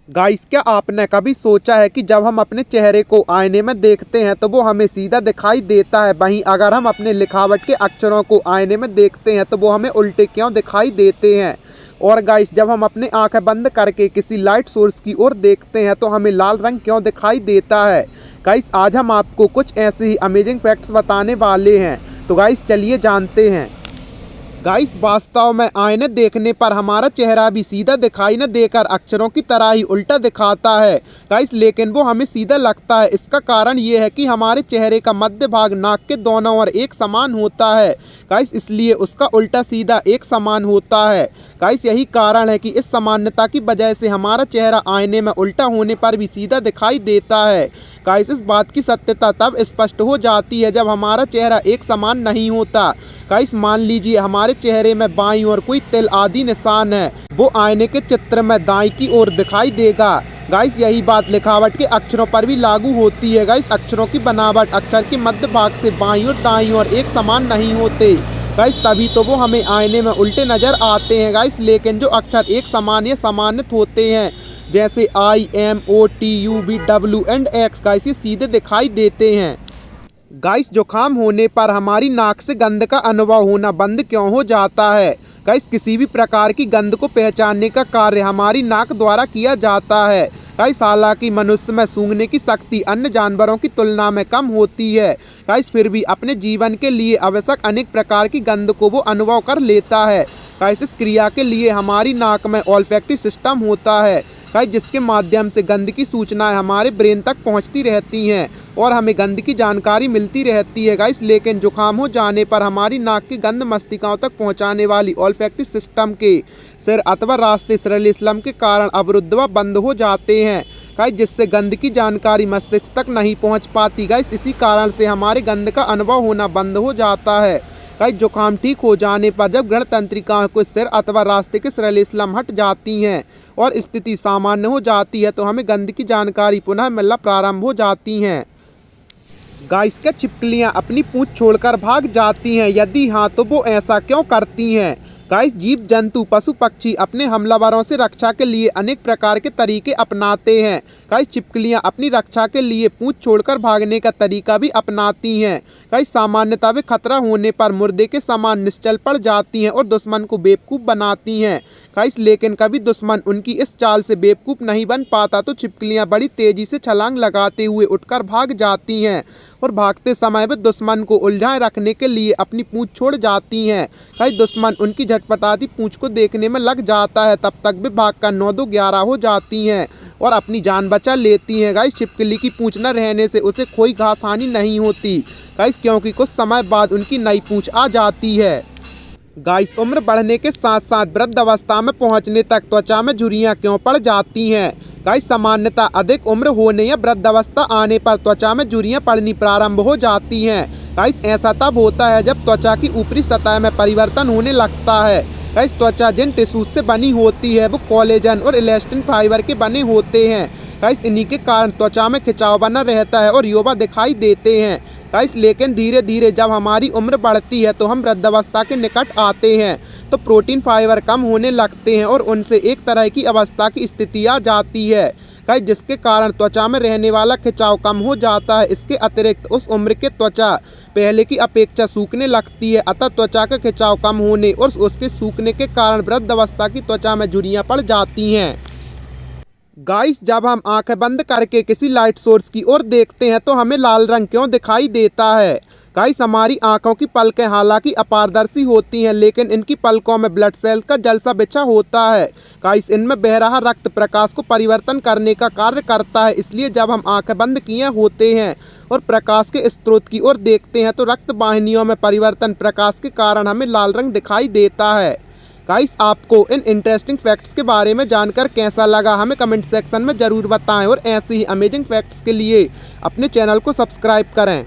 Guys, क्या आपने कभी सोचा है कि जब हम अपने चेहरे को आईने में देखते हैं तो वो हमें सीधा दिखाई देता है, वहीं अगर हम अपने लिखावट के अक्षरों को आईने में देखते हैं तो वो हमें उल्टे क्यों दिखाई देते हैं। और गाइस, जब हम अपनी आंखें बंद करके किसी लाइट सोर्स की ओर देखते हैं तो हमें लाल रंग क्यों दिखाई देता है। गाइस, आज हम आपको कुछ ऐसे ही अमेजिंग फैक्ट्स बताने वाले हैं, तो गाइस चलिए जानते हैं। गाइस, वास्तव में आईने देखने पर हमारा चेहरा भी सीधा दिखाई न देकर अक्षरों की तरह ही उल्टा दिखाता है। गाइस, लेकिन वो हमें सीधा लगता है। इसका कारण ये है कि हमारे चेहरे का मध्य भाग नाक के दोनों ओर एक समान होता है। गाइस, इसलिए उसका उल्टा सीधा एक समान होता है। गाइस, यही कारण है कि इस समानता की वजह से हमारा चेहरा आईने में उल्टा होने पर भी सीधा दिखाई देता है। गाइस, इस बात की सत्यता तब स्पष्ट हो जाती है जब हमारा चेहरा एक समान नहीं होता। गाइस, मान लीजिए हमारे चेहरे में बाईं ओर कोई तिल आदि निशान है, वो आईने के चित्र में दाईं की ओर दिखाई देगा। गाइस, यही बात लिखावट के अक्षरों पर भी लागू होती है। गाइस, अक्षरों की बनावट अक्षर के मध्य भाग से बाईं और दाईं ओर एक समान नहीं होते। गाइस, तभी तो वो हमें आईने में उल्टे नजर आते हैं। गाइस, लेकिन जो अक्षर एक समान या समानित होते हैं, जैसे I, M, O, T, U, V, W and X, guys ये सीधे दिखाई देते हैं। गाइस, जुकाम होने पर हमारी नाक से गंध का अनुभव होना बंद क्यों हो जाता है। गाइस, किसी भी प्रकार की गंध को पहचानने का कार्य हमारी नाक द्वारा किया जाता है। गाइस, हालांकि मनुष्य में सूंघने की शक्ति अन्य जानवरों की तुलना में कम होती है, गाइस फिर भी अपने जीवन के लिए आवश्यक अनेक प्रकार की गंध को वो अनुभव कर लेता है। गाइस, इस क्रिया के लिए हमारी नाक में ऑल्फैक्टरी सिस्टम होता है, गाइस जिसके माध्यम से गंध की सूचनाएं हमारे ब्रेन तक पहुंचती रहती हैं और हमें गंध की जानकारी मिलती रहती है। गाइस, लेकिन जुकाम हो जाने पर हमारी नाक की गंध मस्तिष्कों तक पहुंचाने वाली ऑल्फैक्टरी सिस्टम के सिर अथवा रास्ते सेरेब्रम के कारण अवरुद्ध व बंद हो जाते हैं, गाइस जिससे गंध की जानकारी मस्तिष्क तक नहीं पहुंच पाती। गाइस, इसी कारण से हमारे गंध का अनुभव होना बंद हो जाता है। गाइस, जुकाम ठीक हो जाने पर जब गण तंत्रिकाओं के सिर अथवा रास्ते के सेरेब्रम हट जाती हैं और स्थिति सामान्य हो जाती है तो हमें गंध की जानकारी पुनः मिलना प्रारंभ हो जाती हैं। गाइस, क्या छिपकलियां अपनी पूंछ छोड़कर भाग जाती हैं? यदि हाँ तो वो ऐसा क्यों करती हैं? गाइस, जीव जंतु पशु पक्षी अपने हमलावरों से रक्षा के लिए अनेक प्रकार के तरीके अपनाते हैं। गाइस, छिपकलियां अपनी रक्षा के लिए पूंछ छोड़कर भागने का तरीका भी अपनाती हैं। गाइस, सामान्यतः वे खतरा होने पर मुर्दे के समान निश्चल पड़ जाती हैं और दुश्मन को बेवकूफ़ बनाती हैं। गाइस, लेकिन कभी दुश्मन उनकी इस चाल से बेवकूफ़ नहीं बन पाता तो छिपकलियां बड़ी तेज़ी से छलांग लगाते हुए उठकर भाग जाती हैं और भागते समय वे दुश्मन को उलझाए रखने के लिए अपनी पूंछ छोड़ जाती हैं। गाइस, दुश्मन उनकी झटपटाती पूंछ को देखने में लग जाता है, तब तक वे भागकर 9-2-11 हो जाती हैं और अपनी जान बचा लेती हैं। गाइस, छिपकली की पूंछ न रहने से उसे कोई घास हानि नहीं होती, गाइस क्योंकि कुछ समय बाद उनकी नई पूंछ आ जाती है। गाइस, उम्र बढ़ने के साथ साथ वृद्ध अवस्था में पहुंचने तक त्वचा में झुर्रियां क्यों पड़ जाती हैं? गाइस, सामान्यतः अधिक उम्र होने या वृद्धावस्था आने पर त्वचा में झुर्रियां पड़नी प्रारंभ हो जाती हैं। गाइस, ऐसा तब होता है जब त्वचा की ऊपरी सतह में परिवर्तन होने लगता है। गाइस, त्वचा जिन टिश्यूज से बनी होती है वो कोलेजन और इलास्टिन फाइबर के बने होते हैं। गाइस, इन्हीं के कारण त्वचा में खिंचाव बना रहता है और युवा दिखाई देते हैं। गाइस, लेकिन धीरे धीरे जब हमारी उम्र बढ़ती है तो हम वृद्धावस्था के निकट आते हैं तो प्रोटीन फाइबर कम होने लगते हैं और उनसे एक तरह की अवस्था की स्थिति आ जाती है, गाइस जिसके कारण त्वचा में रहने वाला खिंचाव कम हो जाता है। इसके अतिरिक्त उस उम्र के त्वचा पहले की अपेक्षा सूखने लगती है, अतः त्वचा का खिंचाव कम होने और उसके सूखने के कारण वृद्धावस्था की त्वचा में झुर्रियां पड़ जाती हैं। गाइस, जब हम आंखें बंद करके किसी लाइट सोर्स की ओर देखते हैं तो हमें लाल रंग क्यों दिखाई देता है? गाइस, हमारी आंखों की पलकें हालांकि अपारदर्शी होती हैं लेकिन इनकी पलकों में ब्लड सेल्स का जलसा बिछा होता है। गाइस, इनमें बह रहा रक्त प्रकाश को परिवर्तन करने का कार्य करता है, इसलिए जब हम आंखें बंद किए होते हैं और प्रकाश के स्रोत की ओर देखते हैं तो रक्त वाहिनियों में परिवर्तन प्रकाश के कारण हमें लाल रंग दिखाई देता है। गाइस, आपको इन इंटरेस्टिंग फैक्ट्स के बारे में जानकर कैसा लगा हमें कमेंट सेक्शन में ज़रूर बताएं और ऐसे ही अमेजिंग फैक्ट्स के लिए अपने चैनल को सब्सक्राइब करें।